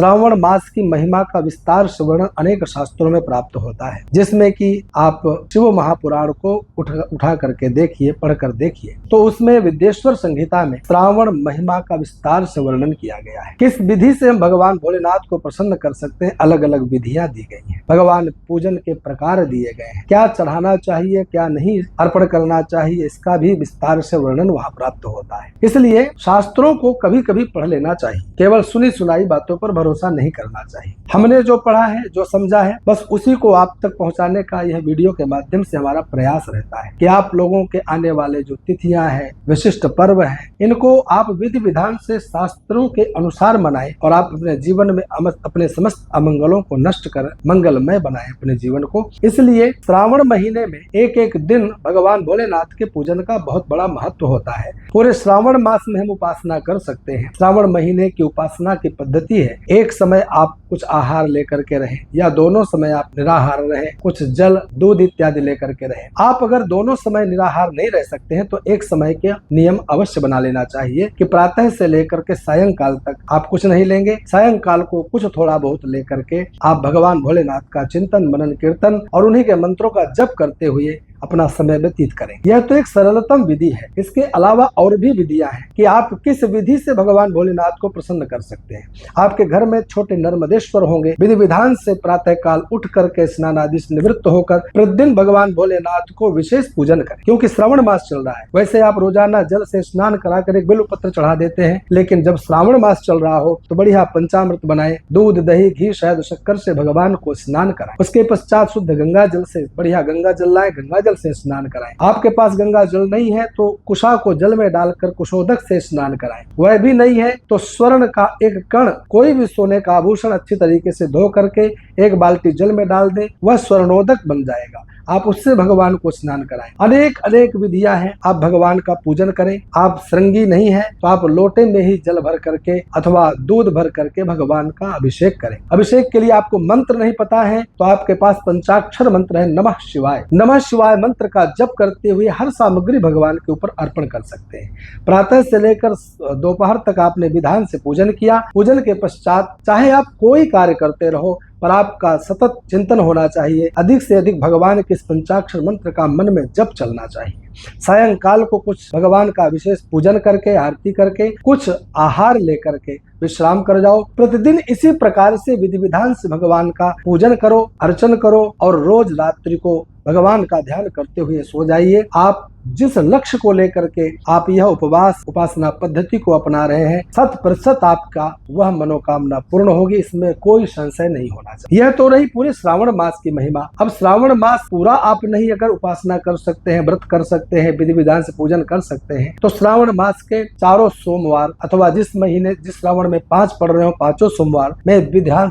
श्रावण मास की महिमा का विस्तार से वर्णन अनेक शास्त्रों में प्राप्त होता है, जिसमें कि आप शिव महापुराण को उठा करके देखिए, पढ़कर देखिए, तो उसमें विद्येश्वर संहिता में श्रावण महिमा का विस्तार से वर्णन किया गया है। किस विधि से हम भगवान भोलेनाथ को प्रसन्न कर सकते हैं, अलग अलग विधियां दी गई हैं। भगवान पूजन के प्रकार दिए गए हैं, क्या चढ़ाना चाहिए, क्या नहीं अर्पण करना चाहिए, इसका भी विस्तार से वर्णन वहाँ प्राप्त होता है। इसलिए शास्त्रों को कभी कभी पढ़ लेना चाहिए, केवल सुनी सुनाई बातों पर भरोसा नहीं करना चाहिए। हमने जो पढ़ा है, जो समझा है, बस उसी को आप तक पहुंचाने का यह वीडियो के माध्यम से हमारा प्रयास रहता है कि आप लोगों के आने वाले जो तिथियां हैं, विशिष्ट पर्व हैं, इनको आप विधि विधान से शास्त्रों के अनुसार मनाएं और आप अपने जीवन में अपने समस्त अमंगलों को नष्ट कर मंगलमय बनाएं अपने जीवन को। इसलिए श्रावण महीने में एक एक दिन भगवान भोलेनाथ के पूजन का बहुत बड़ा महत्व होता है। पूरे श्रावण मास में हम उपासना कर सकते हैं। श्रावण महीने की उपासना की पद्धति है, एक समय आप कुछ आहार लेकर के रहें या दोनों समय आप निराहार रहें, कुछ जल दूध इत्यादि लेकर के रहें। आप अगर दोनों समय निराहार नहीं रह सकते हैं तो एक समय के नियम अवश्य बना लेना चाहिए कि प्रातः से लेकर के सायंकाल तक आप कुछ नहीं लेंगे, सायंकाल को कुछ थोड़ा बहुत लेकर के आप भगवान भोलेनाथ का चिंतन मनन कीर्तन और उन्हीं के मंत्रों का जप करते हुए अपना समय व्यतीत करें। यह तो एक सरलतम विधि है। इसके अलावा और भी विधियां हैं कि आप किस विधि से भगवान भोलेनाथ को प्रसन्न कर सकते हैं। आपके घर में छोटे नर्मदेश्वर होंगे, विधि विधान से प्रातः काल उठ करके स्नान आदि से निवृत्त होकर प्रतिदिन भगवान भोलेनाथ को विशेष पूजन करें, क्योंकि श्रावण मास चल रहा है। वैसे आप रोजाना जल से स्नान कराकर एक बिल्व पत्र चढ़ा देते हैं, लेकिन जब श्रावण मास चल रहा हो तो बढ़िया पंचामृत बनाए, दूध दही घी शहद शक्कर से भगवान को स्नान कराएं। उसके पश्चात शुद्ध गंगा जल से बढ़िया गंगा जल लाए, गंगा से स्नान कराएं। आपके पास गंगा जल नहीं है तो कुशा को जल में डालकर कुशोदक से स्नान कराएं। वह भी नहीं है तो स्वर्ण का एक कण, कोई भी सोने का आभूषण अच्छी तरीके से धो करके एक बाल्टी जल में डाल दें, वह स्वर्णोदक बन जाएगा। आप उससे भगवान को स्नान कराएं। अनेक अनेक विधियां हैं, आप भगवान का पूजन करें। आप श्रृंगी नहीं है तो आप लोटे में ही जल भर करके अथवा दूध भर करके भगवान का अभिषेक करें। अभिषेक के लिए आपको मंत्र नहीं पता है तो आपके पास पंचाक्षर मंत्र है, नमः शिवाय। नमः शिवाय मंत्र का जप करते हुए हर सामग्री भगवान के ऊपर अर्पण कर सकते हैं। प्रातः से लेकर दोपहर तक आपने विधान से पूजन किया। पूजन के पश्चात चाहे आप कोई कार्य करते रहो पर आपका सतत चिंतन होना चाहिए। अधिक से अधिक भगवान के इस पंचाक्षर मंत्र का मन में जप चलना चाहिए। सायंकाल को कुछ भगवान का विशेष पूजन करके, आरती करके, कुछ आहार लेकर के विश्राम कर जाओ। प्रतिदिन इसी प्रकार से विधि विधान से भगवान का पूजन करो, अर्चन करो और रोज रात्रि को भगवान का ध्यान करते हुए सो जाइए। आप जिस लक्ष्य को लेकर के आप यह उपासना पद्धति को अपना रहे हैं, 100% आपका वह मनोकामना पूर्ण होगी, इसमें कोई संशय नहीं होना चाहिए। यह तो रही पूरे श्रावण मास की महिमा। अब श्रावण मास पूरा आप नहीं अगर उपासना कर सकते हैं, व्रत कर सकते हैं, विधि विधान से पूजन कर सकते हैं, तो श्रावण मास के चारों सोमवार अथवा जिस महीने जिस श्रावण में 5 पड़ रहे हो, 5 सोमवार में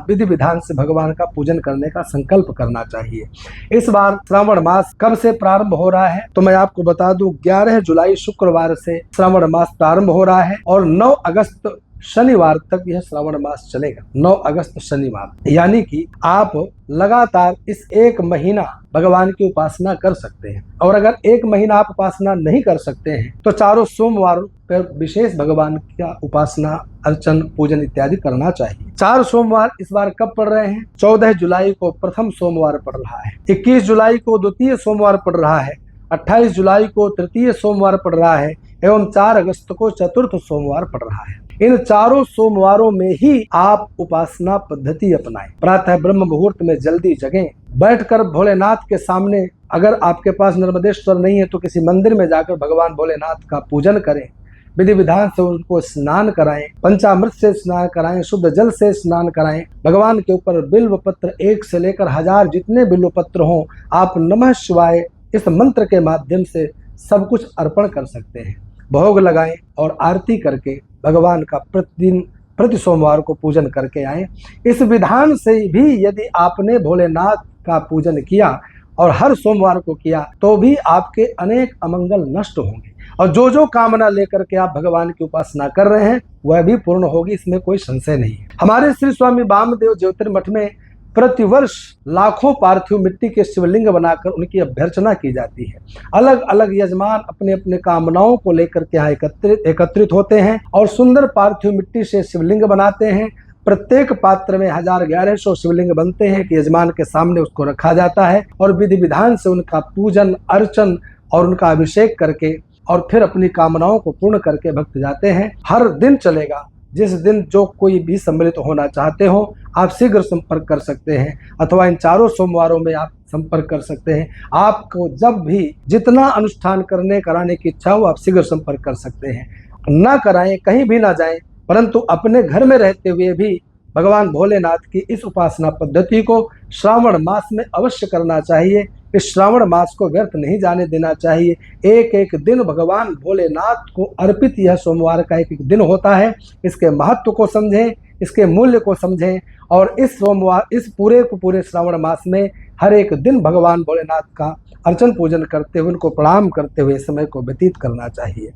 विधि विधान से भगवान का पूजन करने का संकल्प करना चाहिए। इस बार श्रावण मास कब से प्रारंभ हो रहा है तो मैं आपको बता दूं, 11 जुलाई शुक्रवार से श्रावण मास प्रारंभ हो रहा है और 9 अगस्त शनिवार तक यह श्रावण मास चलेगा। 9 अगस्त शनिवार, यानी कि आप लगातार इस एक महीना भगवान की उपासना कर सकते हैं। और अगर एक महीना आप उपासना नहीं कर सकते हैं तो चारों सोमवार पर विशेष भगवान का उपासना, अर्चन, पूजन इत्यादि करना चाहिए। 4 सोमवार इस बार कब पड़ रहे हैं? 14 जुलाई को प्रथम सोमवार पड़ रहा है, 21 जुलाई को द्वितीय सोमवार पड़ रहा है, 28 जुलाई को तृतीय सोमवार पड़ रहा है एवं 4 अगस्त को चतुर्थ सोमवार पड़ रहा है। इन चारों सोमवारों में ही आप उपासना पद्धति अपनाएं। प्रातः ब्रह्म मुहूर्त में जल्दी जगें, बैठकर भोलेनाथ के सामने, अगर आपके पास नर्मदेश्वर नहीं है तो किसी मंदिर में जाकर भगवान भोलेनाथ का पूजन करें, विधि विधान से उनको स्नान कराएं, पंचामृत से स्नान कराएं, शुद्ध जल से स्नान कराएं। भगवान के ऊपर बिल्व पत्र 1 से लेकर 1000 जितने बिल्व पत्र हों, आप नमः शिवाय इस मंत्र के माध्यम से सब कुछ अर्पण कर सकते हैं। भोग लगाएं और आरती करके भगवान का प्रतिदिन प्रति सोमवार को पूजन करके आएं। इस विधान से भी यदि आपने भोलेनाथ का पूजन किया और हर सोमवार को किया तो भी आपके अनेक अमंगल नष्ट होंगे और जो कामना लेकर के आप भगवान की उपासना कर रहे हैं वह भी पूर्ण होगी, इसमें कोई संशय नहीं है। हमारे श्री स्वामी वामदेव ज्योतिर्मठ में प्रतिवर्ष लाखों पार्थिव मिट्टी के शिवलिंग बनाकर उनकी अभ्यर्चना की जाती है। अलग अलग यजमान अपने अपने कामनाओं को लेकर के यहाँ एकत्रित होते हैं और सुंदर पार्थिव मिट्टी से शिवलिंग बनाते हैं। प्रत्येक पात्र में 1100 शिवलिंग बनते हैं कि यजमान के सामने उसको रखा जाता है और विधि विधान से उनका पूजन अर्चन और उनका अभिषेक करके और फिर अपनी कामनाओं को पूर्ण करके भक्त जाते हैं। हर दिन चलेगा। जिस दिन जो कोई भी सम्मिलित होना चाहते हो आप शीघ्र संपर्क कर सकते हैं, अथवा इन 4 सोमवारों में आप संपर्क कर सकते हैं। आपको जब भी जितना अनुष्ठान कराने की इच्छा हो आप शीघ्र संपर्क कर सकते हैं। ना कराएं, कहीं भी ना जाएं, परंतु अपने घर में रहते हुए भी भगवान भोलेनाथ की इस उपासना पद्धति को श्रावण मास में अवश्य करना चाहिए। इस श्रावण मास को व्यर्थ नहीं जाने देना चाहिए। एक एक दिन भगवान भोलेनाथ को अर्पित यह सोमवार का एक एक दिन होता है। इसके महत्व को समझें, इसके मूल्य को समझें और इस सोमवार इस पूरे श्रावण मास में हर एक दिन भगवान भोलेनाथ का अर्चन पूजन करते हुए उनको प्रणाम करते हुए समय को व्यतीत करना चाहिए।